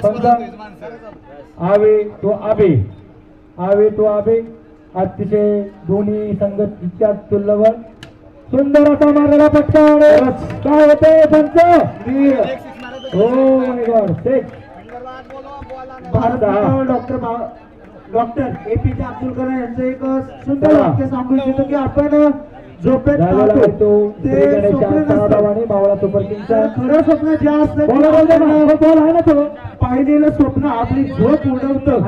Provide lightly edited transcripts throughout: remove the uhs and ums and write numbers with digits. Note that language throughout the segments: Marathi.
पंच आवे तो आवे अतिशय दोन्ही संघ इतक्याच तुल्यवर सुंदर असा मारलेला फटका काय होते पंच oh my God doctor APJ Abdul Kalam यांचं एक सुंदर वाक्य सांगू इच्छितो की आपण झोपेत पाहतो ते स्वप्न मावळा सुपर किंगचा खरं स्वप्न जे असतं बॉल आहे ना तो पाहिलेलं स्वप्न आपली झोप उडवतं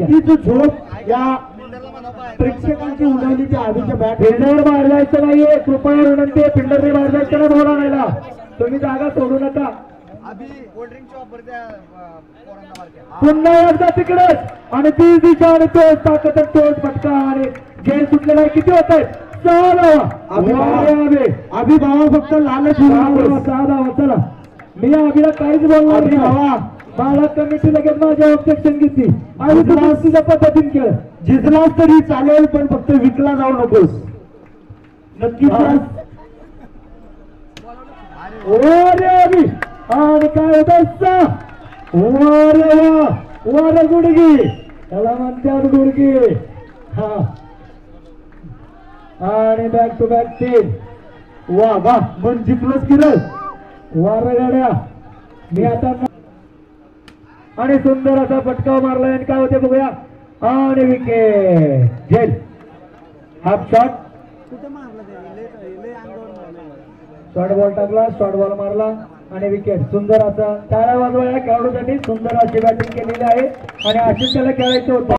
ती झोप या प्रेक्षकांची उडवली त्या आधीच्या बॅट फिल्डर बाहेर जायचं नाहीये कृपया विनंती आहे फिल्डरने बाहेर जायचं नाही बॉल आणायला तुम्ही जागा सोडू नका पुन्हा एकदा तिकडेच आणि ती दिशा आणि तोच ताकद तोच फटका आणि गेम सुटलेला आहे किती होत आहे अभि भावा फक्त लालच चला मी अभिला काहीच बोलणार नाही भावा बाळा कमिटी लगेच माझ्या ऑब्जेक्शन घेतली आणि तुला पद्धतीने केलं जिंकलास तरी चालेल पण फक्त विकला जाऊ नकोस नक्की अभि आणि काय होत वर गुडगी त्याला म्हणतात गुडगी हा आणि बॅक टू बॅक 3 वा वा पण जिंकलोच की रे वार गाड्या मी आता आणि सुंदर असा फटका मारला आणि काय होते बघूया आणि विकेट झेल हाफ शॉट शॉर्ट बॉल टाकला शॉर्ट बॉल मारला आणि विकेट सुंदर असा टाळ्या वाजवा या खेळाडूसाठी सुंदर अशी बॅटिंग केलेली आहे आणि अशीच त्याला खेळायचं होतं